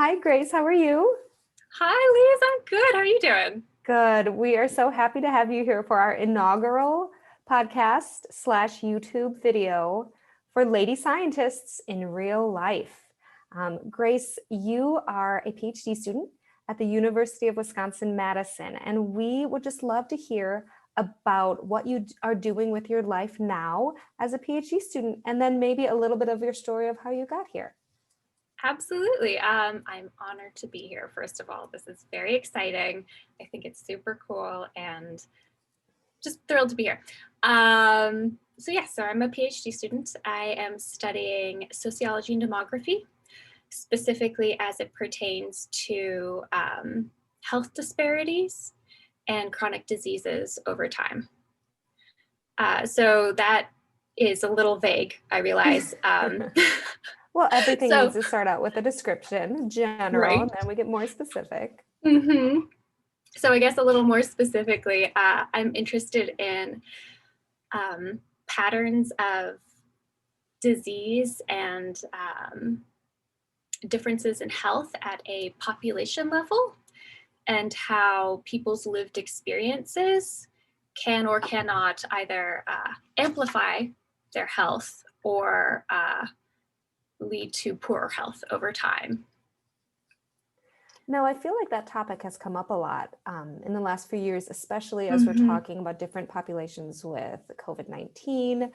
Hi, Grace. How are you? Hi, Liz. I'm good. How are you doing? Good. We are so happy to have you here for our inaugural podcast slash YouTube video for lady scientists in real life. Grace, you are a PhD student at the University of Wisconsin-Madison, and we would just love to hear about what you are doing with your life now as a PhD student, and then maybe a little bit of your story of how you got here. Absolutely. I'm honored to be here, first of all. This is very exciting. I think it's super cool and just thrilled to be here. So I'm a PhD student. I am studying sociology and demography, specifically as it pertains to health disparities and chronic diseases over time. So that is a little vague, I realize. Well, everything needs So, to start out with a description, general, and right. then we get more specific. hmm So I guess a little more specifically, I'm interested in patterns of disease and differences in health at a population level, and how people's lived experiences can or cannot either amplify their health or lead to poorer health over time. No, I feel like that topic has come up a lot in the last few years, especially as we're Mm-hmm. talking about different populations with COVID-19.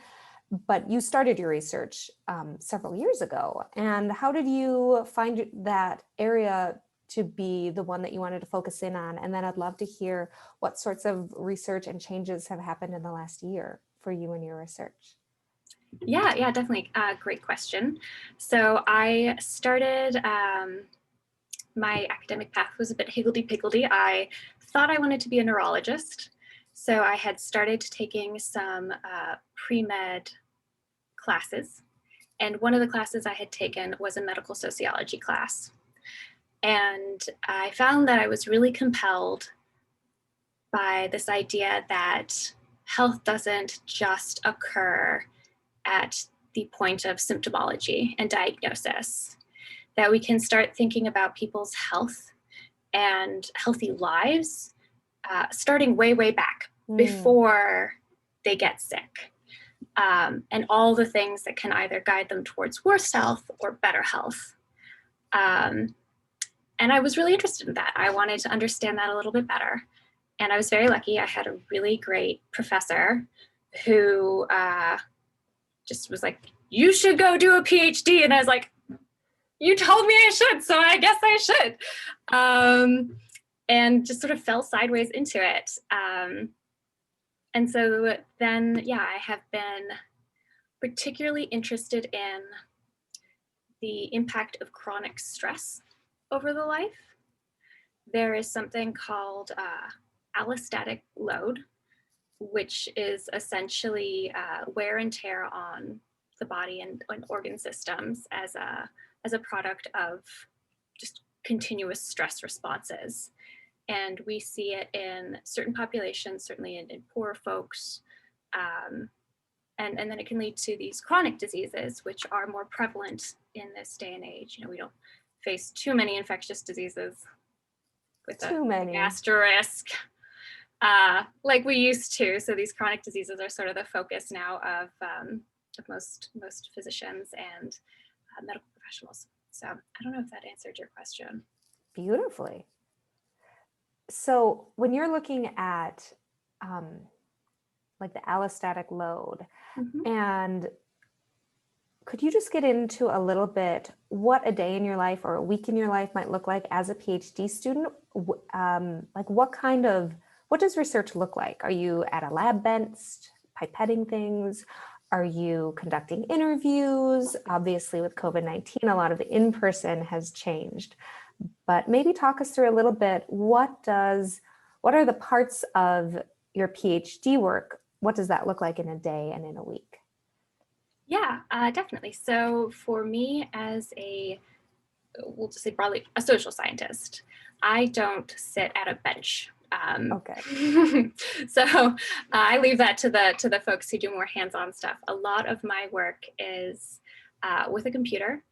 But you started your research several years ago. And how did you find that area to be the one that you wanted to focus in on? And then I'd love to hear what sorts of research and changes have happened in the last year for you and your research. Yeah, definitely. Great question. So I started, my academic path was a bit higgledy-piggledy. I thought I wanted to be a neurologist. So I had started taking some pre-med classes. And one of the classes I had taken was a medical sociology class. And I found that I was really compelled by this idea that health doesn't just occur at the point of symptomology and diagnosis, that we can start thinking about people's health and healthy lives starting way back Mm. before they get sick. And all the things that can either guide them towards worse health or better health. Um, and I was really interested in that. I wanted to understand that a little bit better. And I was very lucky. I had a really great professor who just was like, you should go do a PhD. And I was like, you told me I should, so I guess I should. And just sort of fell sideways into it. And so then, yeah, I have been particularly interested in the impact of chronic stress over the life. There is something called allostatic load, which is essentially wear and tear on the body and organ systems as a product of just continuous stress responses. And we see it in certain populations, certainly in poor folks. And then it can lead to these chronic diseases, which are more prevalent in this day and age. You know, we don't face too many infectious diseases with a Too big many. asterisk like we used to. So these chronic diseases are sort of the focus now of most physicians and medical professionals. So I don't know if that answered your question. Beautifully. So when you're looking at like the allostatic load, Mm-hmm. and could you just get into a little bit what a day in your life or a week in your life might look like as a PhD student? Like what does research look like? Are you at a lab bench, pipetting things? Are you conducting interviews? Obviously, with COVID-19, a lot of the in-person has changed. But maybe talk us through a little bit, what are the parts of your PhD work? What does that look like in a day and in a week? Yeah, definitely. So for me as we'll just say broadly, a social scientist, I don't sit at a bench. Okay. So I leave that to the folks who do more hands-on stuff. A lot of my work is with a computer,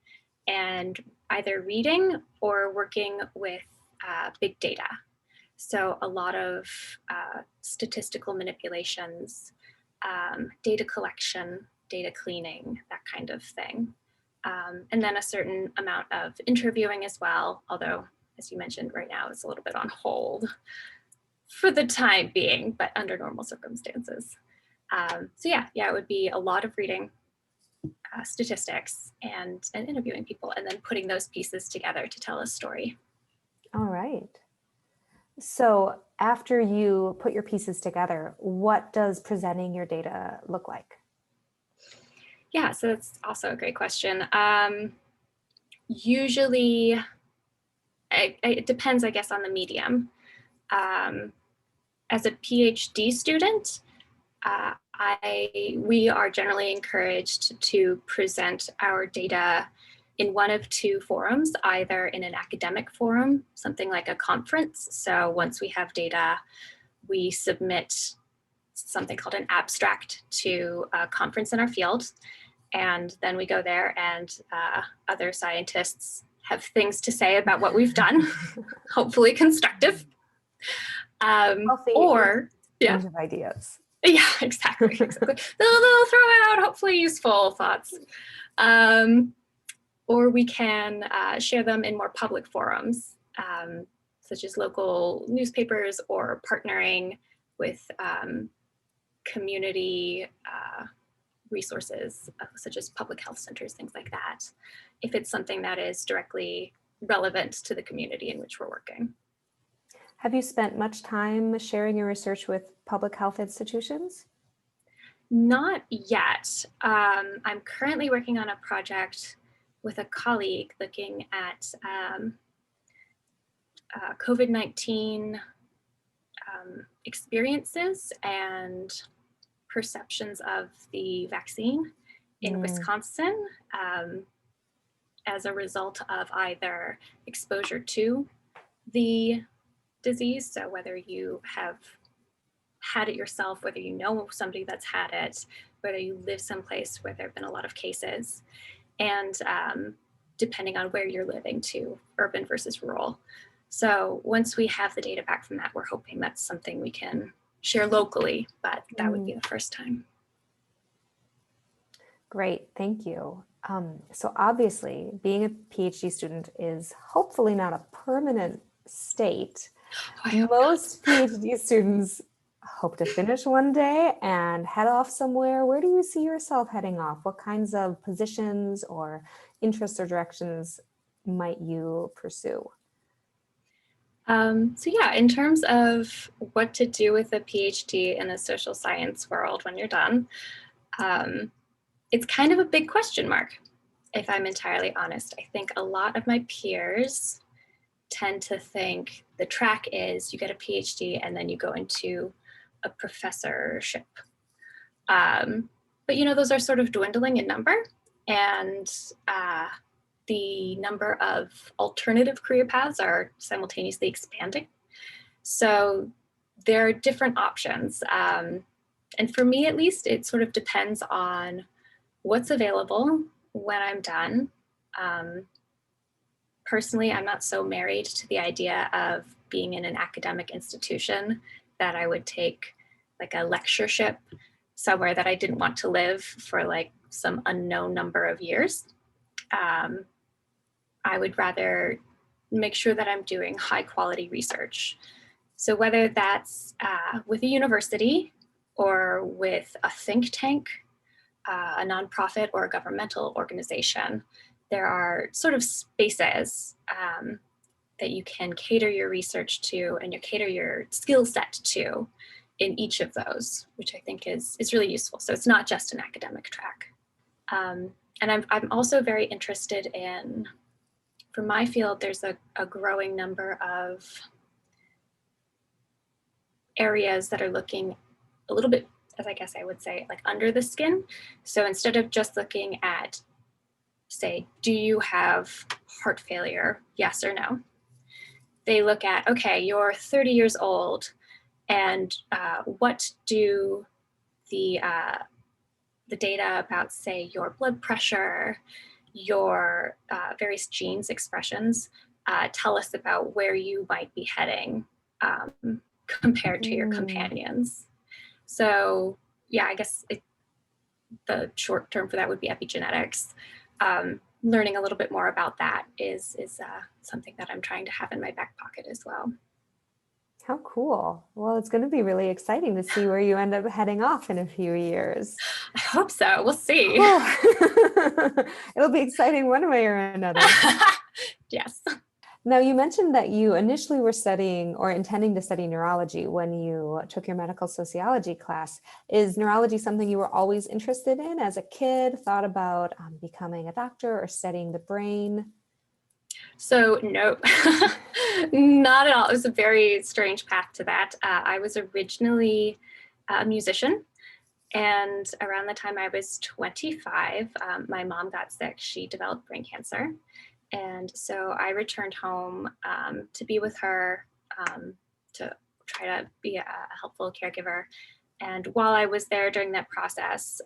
and either reading or working with big data. So a lot of statistical manipulations, data collection, data cleaning, that kind of thing. And then a certain amount of interviewing as well, although, as you mentioned, right now it's a little bit on hold for the time being, but under normal circumstances. So yeah, it would be a lot of reading, statistics, and interviewing people, and then putting those pieces together to tell a story. All right. So after you put your pieces together, what does presenting your data look like? Yeah, so that's also a great question. Usually, it depends, I guess, on the medium. As a PhD student, we are generally encouraged to present our data in one of two forums, either in an academic forum, something like a conference. So once we have data, we submit something called an abstract to a conference in our field. And then we go there and other scientists have things to say about what we've done, hopefully constructive. Healthy Or, yeah. range of ideas. Yeah, exactly. They'll throw out hopefully useful thoughts. Or we can share them in more public forums, such as local newspapers, or partnering with community resources, such as public health centers, things like that, if it's something that is directly relevant to the community in which we're working. Have you spent much time sharing your research with public health institutions? Not yet. I'm currently working on a project with a colleague looking at COVID-19 experiences and perceptions of the vaccine in Wisconsin as a result of either exposure to the disease, so whether you have had it yourself, whether you know somebody that's had it, whether you live someplace where there have been a lot of cases, and depending on where you're living too, urban versus rural. So once we have the data back from that, we're hoping that's something we can share locally, but that would be the first time. Great, thank you. So obviously, being a PhD student is hopefully not a permanent state. Most PhD students hope to finish one day and head off somewhere. Where do you see yourself heading off? What kinds of positions or interests or directions might you pursue? So yeah, in terms of what to do with a PhD in the social science world when you're done, it's kind of a big question mark, if I'm entirely honest. I think a lot of my peers tend to think the track is you get a PhD and then you go into a professorship. But those are sort of dwindling in number, and the number of alternative career paths are simultaneously expanding. So there are different options. And for me, at least, it sort of depends on what's available when I'm done. Personally, I'm not so married to the idea of being in an academic institution that I would take like a lectureship somewhere that I didn't want to live for like some unknown number of years. I would rather make sure that I'm doing high quality research. So whether that's with a university or with a think tank, a nonprofit or a governmental organization, there are sort of spaces that you can cater your research to and you cater your skill set to in each of those, which I think is really useful. So it's not just an academic track. And I'm also very interested in, for my field, there's a growing number of areas that are looking a little bit, as I guess I would say, like under the skin. So instead of just looking at, say, do you have heart failure? Yes or no. They look at, okay, you're 30 years old, and what do the data about, say, your blood pressure your various genes expressions tell us about where you might be heading compared to your companions. So yeah, I guess the short term for that would be epigenetics. Learning a little bit more about that is something that I'm trying to have in my back pocket as well. How cool. Well, it's going to be really exciting to see where you end up heading off in a few years. I hope so. We'll see. It'll be exciting one way or another. Yes. Now, you mentioned that you initially were studying or intending to study neurology when you took your medical sociology class. Is neurology something you were always interested in as a kid, thought about becoming a doctor or studying the brain? So no, not at all. It was a very strange path to that. I was originally a musician, and around the time I was 25, my mom got sick. She developed brain cancer. And so I returned home to be with her, to try to be a helpful caregiver. And while I was there during that process,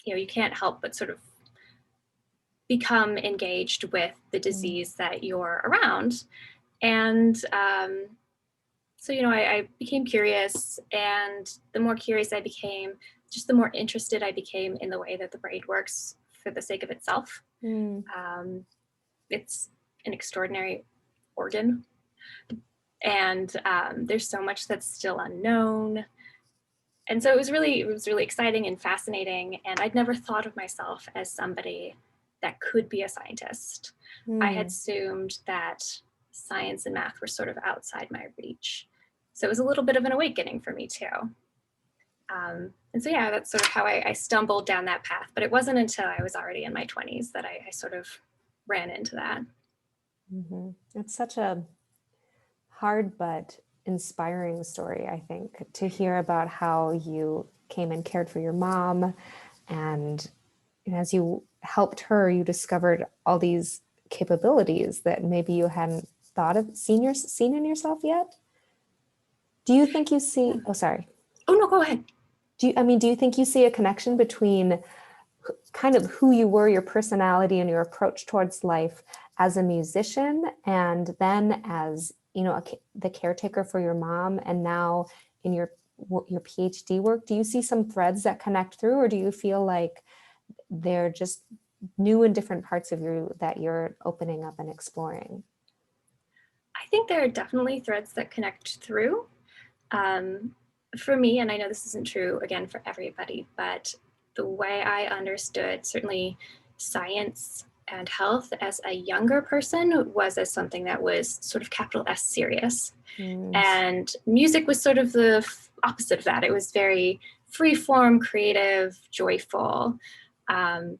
you can't help but sort of become engaged with the disease that you're around. And so, I became curious. And the more curious I became, just the more interested I became in the way that the brain works for the sake of itself. It's an extraordinary organ, and there's so much that's still unknown. And so it was really exciting and fascinating. And I'd never thought of myself as somebody that could be a scientist. I had assumed that science and math were sort of outside my reach. So it was a little bit of an awakening for me too. And so, yeah, that's sort of how I stumbled down that path. But it wasn't until I was already in my 20s that I sort of ran into that. It's such a hard but inspiring story, I think, to hear about how you came and cared for your mom. And as you helped her, you discovered all these capabilities that maybe you hadn't thought of, seen in yourself yet. Do you think you see, oh, sorry. Oh, no, go ahead. Do you think you see a connection between kind of who you were, your personality and your approach towards life as a musician, and then as, the caretaker for your mom, and now in your PhD work? Do you see some threads that connect through, or do you feel like they're just new and different parts of you that you're opening up and exploring? I think there are definitely threads that connect through. For me, and I know this isn't true again for everybody, but the way I understood certainly science and health as a younger person was as something that was sort of capital S serious. And music was sort of the opposite of that. It was very freeform, creative, joyful. And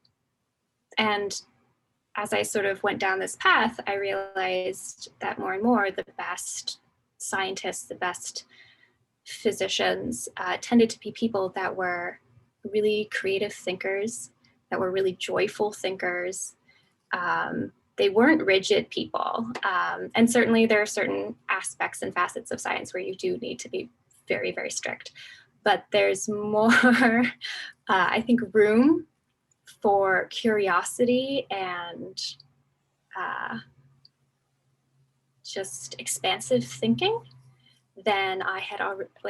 as I sort of went down this path, I realized that more and more the best scientists, the best physicians tended to be people that were really creative thinkers, that were really joyful thinkers. They weren't rigid people. And certainly there are certain aspects and facets of science where you do need to be very, very strict. But there's more, I think, room for curiosity and just expansive thinking than I had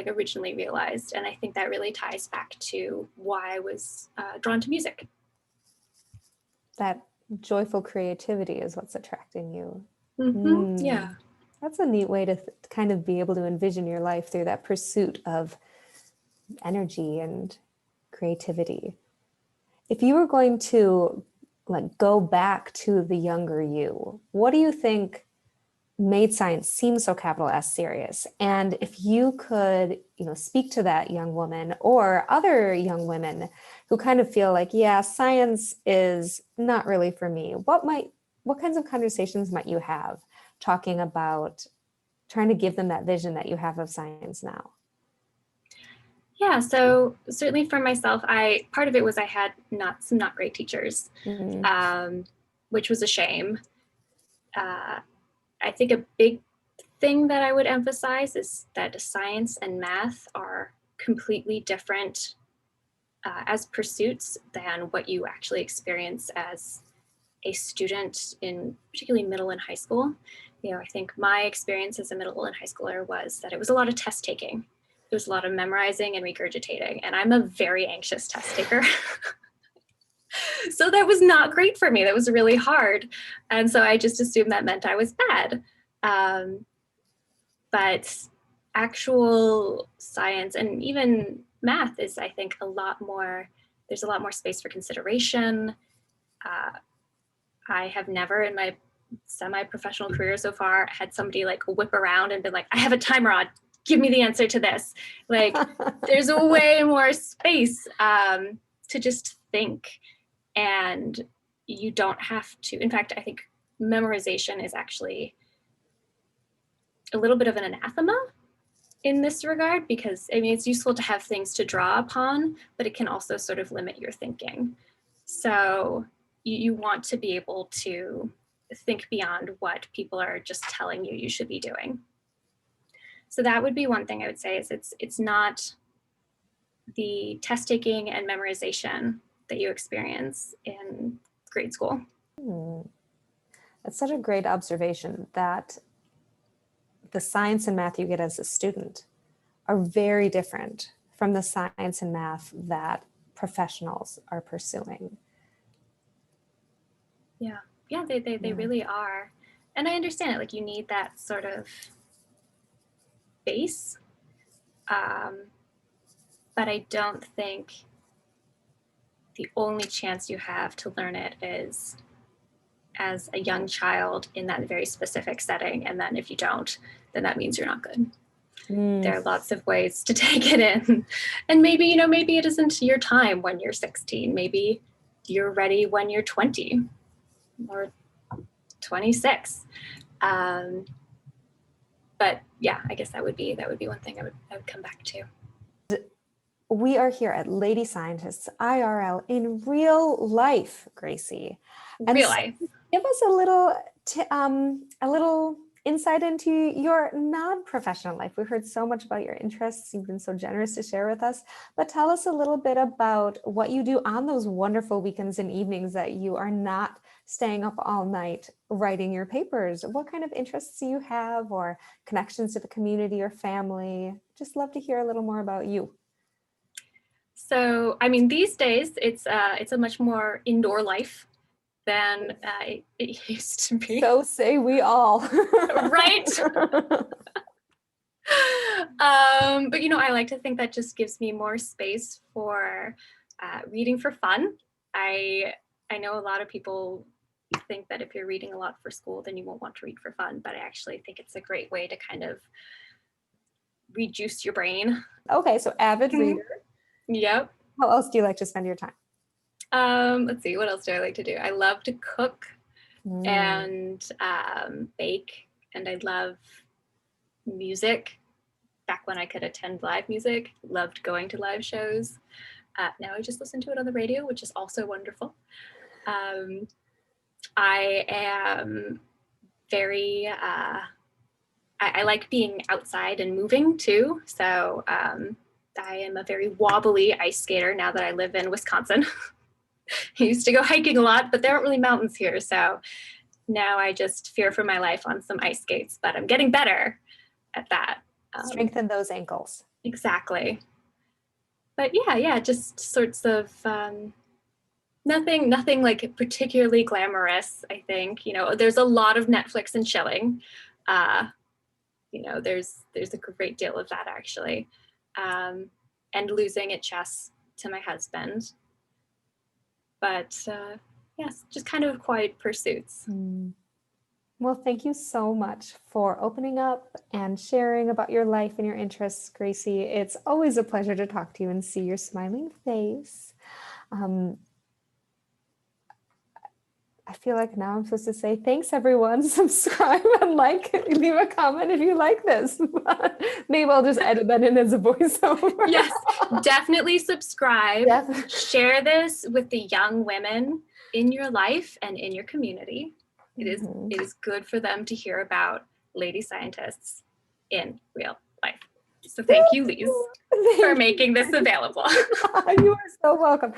originally realized. And I think that really ties back to why I was drawn to music. That joyful creativity is what's attracting you. Yeah. That's a neat way to kind of be able to envision your life through that pursuit of energy and creativity. If you were going to go back to the younger you, what do you think made science seem so capital S serious? And if you could, speak to that young woman or other young women who kind of feel like, yeah, science is not really for me, what kinds of conversations might you have talking about trying to give them that vision that you have of science now? Yeah, so certainly for myself, part of it was I had some not great teachers, which was a shame. I think a big thing that I would emphasize is that science and math are completely different as pursuits than what you actually experience as a student in particularly middle and high school. I think my experience as a middle and high schooler was that it was a lot of test taking. It was a lot of memorizing and regurgitating, and I'm a very anxious test taker. So that was not great for me. That was really hard. And so I just assumed that meant I was bad. But actual science and even math is, I think, there's a lot more space for consideration. I have never in my semi-professional career so far had somebody like whip around and be like, I have a timer on, give me the answer to this. Like there's way more space to just think, and you don't have to, in fact, I think memorization is actually a little bit of an anathema in this regard, because I mean, it's useful to have things to draw upon, but it can also sort of limit your thinking. So you want to be able to think beyond what people are just telling you you should be doing. So that would be one thing I would say, is it's not the test taking and memorization that you experience in grade school. That's such a great observation, that the science and math you get as a student are very different from the science and math that professionals are pursuing. Yeah, they really are. And I understand it, like you need that sort of base. But I don't think the only chance you have to learn it is as a young child in that very specific setting. And then if you don't, then that means you're not good. There are lots of ways to take it in. And maybe, maybe it isn't your time when you're 16. Maybe you're ready when you're 20 or 26. But yeah, I guess that would be one thing I would come back to. We are here at Lady Scientists IRL in real life, Gracie. And Real life. Give us a little insight into your non-professional life. We've heard so much about your interests. You've been so generous to share with us. But tell us a little bit about what you do on those wonderful weekends and evenings that you are not staying up all night writing your papers. What kind of interests do you have, or connections to the community or family? Just love to hear a little more about you. So, I mean, these days it's a much more indoor life than it used to be. So say we all. Right? But I like to think that just gives me more space for reading for fun. I know a lot of people think that if you're reading a lot for school, then you won't want to read for fun, but I actually think it's a great way to kind of rejuice your brain. Okay, so avid reader. Yep. How else do you like to spend your time? Let's see, what else do I like to do? I love to cook and bake, and I love music. Back when I could attend live music, loved going to live shows. Now I just listen to it on the radio, which is also wonderful. I am very, I like being outside and moving too. So I am a very wobbly ice skater now that I live in Wisconsin. I used to go hiking a lot, but there aren't really mountains here. So now I just fear for my life on some ice skates, but I'm getting better at that. Strengthen those ankles. Exactly. But yeah, just sorts of nothing like particularly glamorous, I think. There's a lot of Netflix and chilling. There's a great deal of that actually. And losing at chess to my husband. But yes, just kind of quiet pursuits. Well, thank you so much for opening up and sharing about your life and your interests, Gracie. It's always a pleasure to talk to you and see your smiling face. I feel like now I'm supposed to say, thanks everyone, subscribe and leave a comment if you like this. Maybe I'll just edit that in as a voiceover. Yes, definitely subscribe. Share this with the young women in your life and in your community. It is good for them to hear about lady scientists in real life. So thank you, Lise, Thank for you. making this available. You are so welcome.